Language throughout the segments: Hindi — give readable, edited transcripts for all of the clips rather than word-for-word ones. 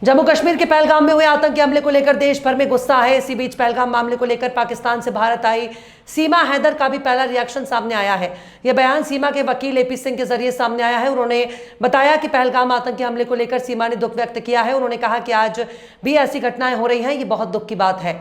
जम्मू कश्मीर के पहलगाम में हुए आतंकी हमले को लेकर देश भर में गुस्सा है। इसी बीच पहलगाम मामले को लेकर पाकिस्तान से भारत आई सीमा हैदर का भी पहला रिएक्शन सामने आया है। यह बयान सीमा के वकील एपी सिंह के जरिए सामने आया है। उन्होंने बताया कि पहलगाम आतंकी हमले को लेकर सीमा ने दुख व्यक्त किया है। उन्होंने कहा कि आज भी ऐसी घटनाएं हो रही हैं, ये बहुत दुख की बात है।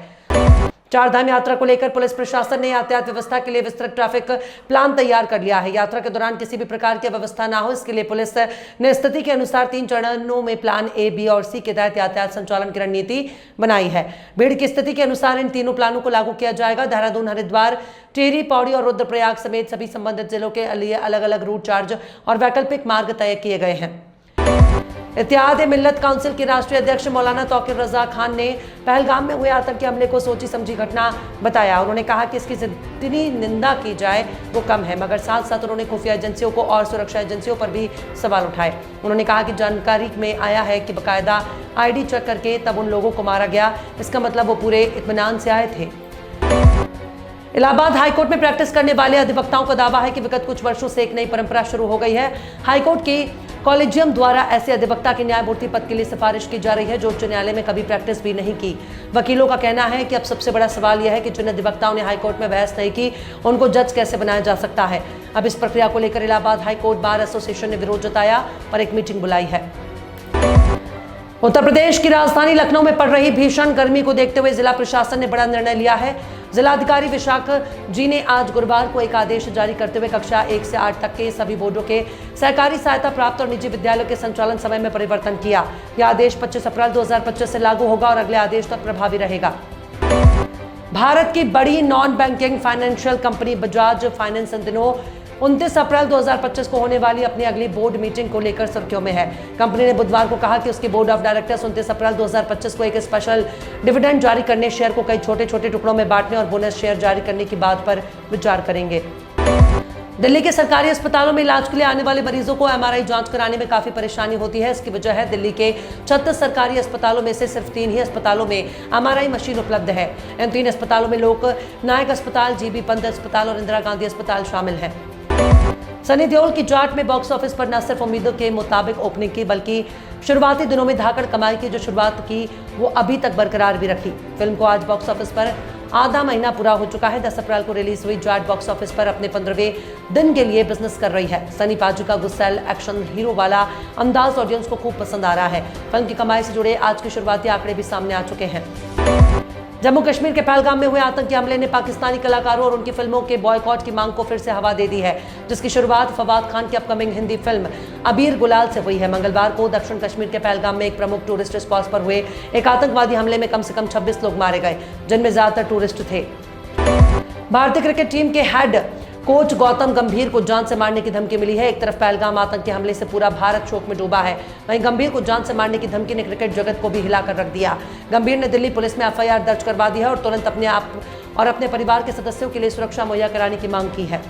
चारधाम यात्रा को लेकर पुलिस प्रशासन ने यातायात व्यवस्था के लिए विस्तृत ट्रैफिक प्लान तैयार कर लिया है। यात्रा के दौरान किसी भी प्रकार की व्यवस्था ना हो, इसके लिए पुलिस ने स्थिति के अनुसार 3 चरणों में प्लान ए, बी और सी के तहत यातायात संचालन की रणनीति बनाई है। भीड़ की स्थिति के अनुसार इन तीनों प्लानों को लागू किया जाएगा। देहरादून, हरिद्वार, टिहरी, पौड़ी और रुद्रप्रयाग समेत सभी संबंधित जिलों के लिए अलग अलग रूट चार्ज और वैकल्पिक मार्ग तय किए गए हैं। इत्तेहाद मिल्लत काउंसिल के राष्ट्रीय अध्यक्ष मौलाना तौकीर रजा खान ने पहलगाम में हुए आतंकी हमले को सोची समझी घटना बताया। उन्होंने कहा कि इसकी जितनी निंदा की जाए वो कम है, मगर साथ साथ उन्होंने खुफिया एजेंसियों को और सुरक्षा एजेंसियों पर भी सवाल उठाए। उन्होंने कहा कि जानकारी में आया है कि बाकायदा ID चेक करके तब उन लोगों को मारा गया, इसका मतलब वो पूरे इत्मीनान से आए थे। इलाहाबाद हाईकोर्ट में प्रैक्टिस करने वाले अधिवक्ताओं का दावा है कि विगत कुछ वर्षों से एक नई परंपरा शुरू हो गई है। हाईकोर्ट की कॉलेजियम द्वारा ऐसे अधिवक्ता के न्यायमूर्ति पद के लिए सिफारिश की जा रही है जो उच्च न्यायालय में कभी प्रैक्टिस भी नहीं की। वकीलों का कहना है कि अब सबसे बड़ा सवाल यह है कि जिन अधिवक्ताओं ने हाईकोर्ट में बहस नहीं की उनको जज कैसे बनाया जा सकता है। अब इस प्रक्रिया को लेकर इलाहाबाद हाईकोर्ट बार एसोसिएशन ने विरोध जताया और एक मीटिंग बुलाई है। उत्तर प्रदेश की राजधानी लखनऊ में पड़ रही भीषण गर्मी को देखते हुए जिला प्रशासन ने बड़ा निर्णय लिया है। जिलाधिकारी विशाख जी ने आज गुरुवार को एक आदेश जारी करते हुए कक्षा 1 से 8 तक के सभी बोर्डों के सहकारी सहायता प्राप्त और निजी विद्यालयों के संचालन समय में परिवर्तन किया। यह आदेश 25 अप्रैल 2025 से लागू होगा और अगले आदेश तक प्रभावी रहेगा। भारत की बड़ी non banking financial company Bajaj finance इन दिनों 29 अप्रैल 2025 को होने वाली अपनी अगली बोर्ड मीटिंग को लेकर सुर्खियों में है। कंपनी ने बुधवार को कहा कि उसकी बोर्ड ऑफ डायरेक्टर्स 29 अप्रैल 2025 को एक स्पेशल डिविडेंड जारी करने, शेयर को कई छोटे छोटे टुकड़ों में बांटने और बोनस शेयर जारी करने की बात पर विचार करेंगे। दिल्ली के सरकारी अस्पतालों में इलाज के लिए आने वाले मरीजों को MRI जांच कराने में काफी परेशानी होती है। इसकी वजह है दिल्ली के 36 सरकारी अस्पतालों में से सिर्फ 3 ही अस्पतालों में MRI मशीन उपलब्ध है। इन 3 अस्पतालों में लोक नायक अस्पताल, GB पंत अस्पताल और इंदिरा गांधी अस्पताल शामिल है। सनी देओल की जाट में बॉक्स ऑफिस पर न सिर्फ उम्मीदों के मुताबिक ओपनिंग की बल्कि शुरुआती दिनों में धाकड़ कमाई की जो शुरुआत की वो अभी तक बरकरार भी रखी। फिल्म को आज बॉक्स ऑफिस पर आधा महीना पूरा हो चुका है। 10 अप्रैल को रिलीज हुई जाट बॉक्स ऑफिस पर अपने 15वें दिन के लिए बिजनेस कर रही है। सनी पाजी का गुस्सैल एक्शन हीरो वाला अंदाज ऑडियंस को खूब पसंद आ रहा है। फिल्म की कमाई से जुड़े आज के शुरुआती आंकड़े भी सामने आ चुके हैं। जम्मू कश्मीर के पहलगाम में हुए आतंकी हमले ने पाकिस्तानी कलाकारों और उनकी फिल्मों के बॉयकॉट की मांग को फिर से हवा दे दी है, जिसकी शुरुआत फवाद खान की अपकमिंग हिंदी फिल्म अबीर गुलाल से हुई है। मंगलवार को दक्षिण कश्मीर के पहलगाम में एक प्रमुख टूरिस्ट स्पॉट पर हुए एक आतंकवादी हमले में कम से कम 26 लोग मारे गए, जिनमें ज्यादातर टूरिस्ट थे। भारतीय क्रिकेट टीम के हेड कोच गौतम गंभीर को जान से मारने की धमकी मिली है। एक तरफ पहलगाम आतंकी हमले से पूरा भारत शोक में डूबा है, वहीं गंभीर को जान से मारने की धमकी ने क्रिकेट जगत को भी हिलाकर रख दिया। गंभीर ने दिल्ली पुलिस में FIR दर्ज करवा दी है और तुरंत अपने आप और अपने परिवार के सदस्यों के लिए सुरक्षा मुहैया कराने की मांग की है।